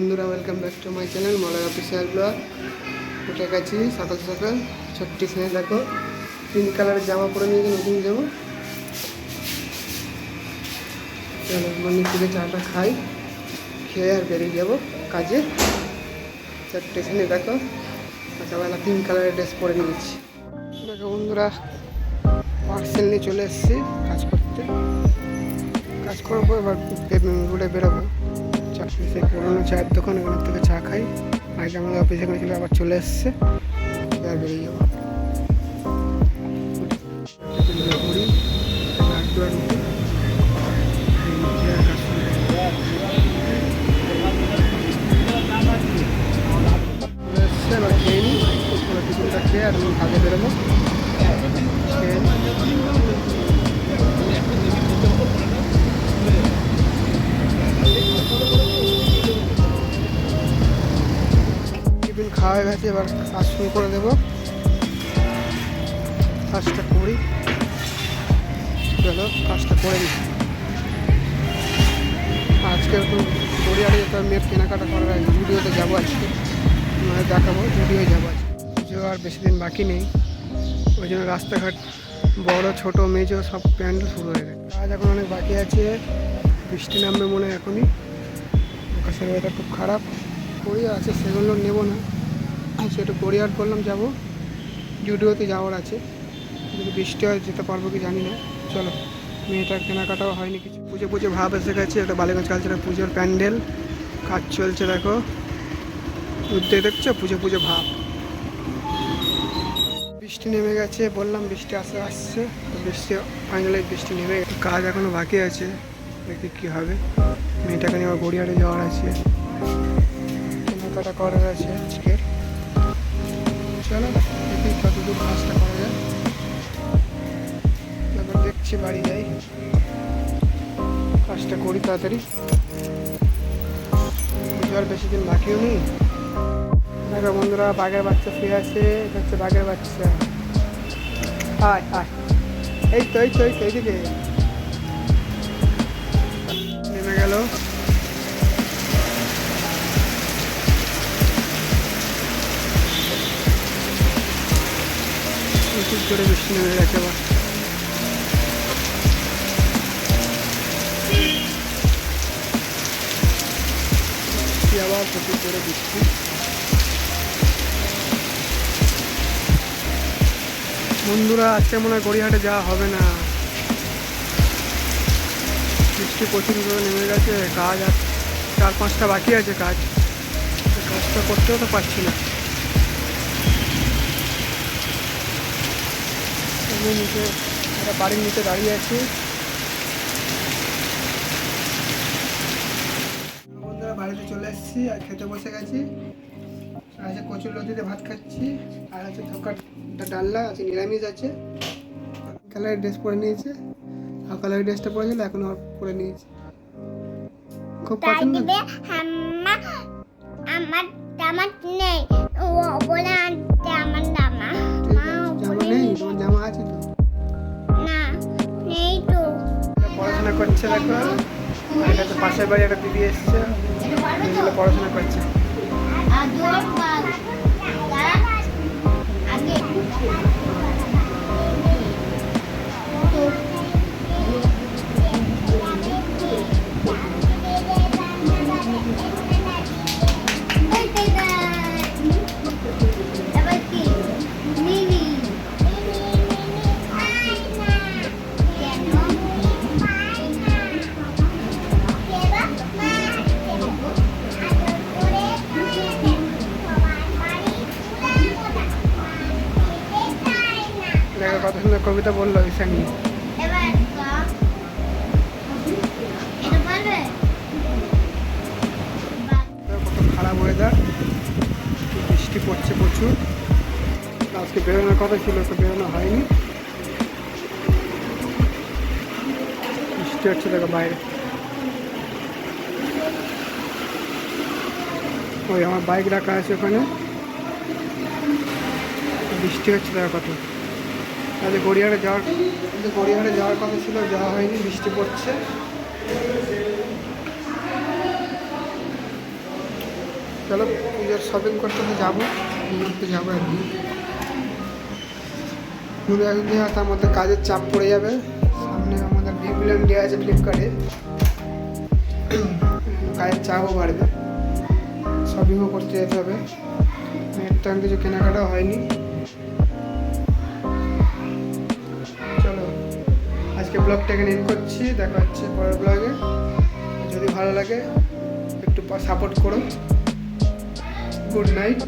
বন্ধুরা, welcome back to my channel Malay official blog. উঠে গেছি সকাল সকাল, ছোট্টি স্নে দেখো পিঙ্ক কালারের জামা পরে নিয়েছি, নতুন জামা। চলো মর্নিং থেকে চাটা খাই, খেয়ে আর বেরিয়ে যাবো কাজে। ছোট্টি স্নে দেখো সকালবেলা পিঙ্ক কালারের ড্রেস পরে নিয়েছি। দেখো বন্ধুরা, পার্সেল নিয়ে চলে এসেছি কাজ করতে। কাজ করবো, এবার রোডে বেরোবো। সেই পুরোনো চায়ের দোকান, ওখান থেকে চা খাই। আগে আমাদের অফিসে ছিল, আবার চলে এসছে, আর বেরিয়ে যাবো। ঘুরি এসছে, এবার খেয়ে নিই। টিফিনটা খেয়ে আর আমি কাজে বেরোবো। টিফিন খাওয়া হয়ে গেছে, এবার কাজ শুরু করে দেবো। কাজটা করি, চলো কাজটা করে নিই। আজকে একটু গড়িয়ারে যেতে হবে, মেয়ের কেনাকাটা করার আছে। জুডিওতে যাবো আজকে, মানে দেখাবো জুডিও যাবো আজকে। পুজো আর বেশি দিন বাকি নেই, ওই জন্য রাস্তাঘাট বড় ছোট মেজো সব প্যান্ডেল শুরু হয়ে গেছে। কাজ এখন অনেক বাকি আছে, বৃষ্টি নামবে মনে হয় এখনই। আকাশের ওয়েদার খুব খারাপ। কোরিয়ার আছে, সেগুলো নেবো না, সেটা কোরিয়ার করলাম যাবো। জুডিওতে যাওয়ার আছে, যদি বৃষ্টি হয় যেতে পারবো কি জানি না। চলো, মেয়েটার কেনাকাটাও হয়নি কিছু। পুজো ভাব এসে গেছে। এটা বালিগঞ্জ কালচারের পুজোর প্যান্ডেল, কাজ চলছে দেখো। উঠতে দেখছো, পুজো ভাব। বৃষ্টি নেমে গেছে, বললাম বৃষ্টি আসছে, তো বৃষ্টি ফাইনালি বৃষ্টি নেমে গেছে। কাজ এখনো বাকি আছে, দেখি কী হবে। মেয়েটাকে নিয়ে আবার গড়িয়ারে যাওয়ার আছে, কেনাকাটা করার আছে আজকে। চলো দেখি কতদূর কাজটা করা যায়। তারপর দেখছি বাড়ি যাই, কাজটা করি তাড়াতাড়ি। পুজো আর বেশি দিন বাকিও নেই। দেখো বন্ধুরা, বাঘের বাচ্চা শুয়ে আছে। এটা হচ্ছে বাঘের বাচ্চা। আয় আয়, এই তো এইদিকে নেমে গেল। প্রচুর জোরে বৃষ্টি নেমে গেছে আবার। আবার প্রচুর জোরে বৃষ্টি। বন্ধুরা, আজকে মনে হয় গড়িয়াহাটে যাওয়া হবে না, বৃষ্টি প্রচুর জোরে নেমে গেছে। কাজ আর 4-5টা বাকি আছে, কাজটা করতেও তো পারছি না। নিচে একটা বাড়ির নিচে দাঁড়িয়ে আছি। বন্ধুরা, বাড়িতে চলে এসেছি আর খেতে বসে গেছি। আছে কচুর লতিতে ভাত খাচ্ছি, আর আছে ধোকার ডাল্লা আছে, নিরামিষ আছে। কালারের ড্রেস পরে নিয়েছে, আর কালারের ড্রেসটা পরেছিল, এখন আর পরে নিয়েছে। খুব পছন্দ। আমার জামা নেই, ও বলে আমার জামা নেই, তোমার জামা আছে তো? না, নেই তো। পড়াশোনা করছে দেখো। এটা তো পাশের বাড়ি একটা দিদি এসছে, পড়াশোনা করছে। দেখো কত সুন্দর কবিতা বললো ঈশানী। কত খারাপ ওয়েদার, বৃষ্টি পড়ছে প্রচুর। আজকে বেরোনোর কথা ছিল, তো বেরোনো হয়নি। বৃষ্টি হচ্ছে দেখো বাইরে। ওই আমার বাইক রাখা আছে ওখানে, বৃষ্টি হচ্ছে দেখো কত। আজ গড়িয়াহাটে যাওয়ার কথা ছিল, যাওয়া হয়নি, বৃষ্টি পড়ছে। চলো পুজোর শপিং করতে তো যাবো, ঘুরতে যাবো একদিন। ঘুরে একদিন তার মধ্যে কাজের চাপ পড়ে যাবে। সামনে আমাদের বিগ ডে আছে ফ্লিপকার্টে, কাজের চাপও বাড়বে, শপিংও করতে যেতে হবে। তেমন কিছু কেনাকাটা হয়নি। চলো আজকে ব্লগটাকে এন্ড করছি, দেখা হচ্ছে পরের ব্লগে। যদি ভালো লাগে একটু সাপোর্ট করো। Good night.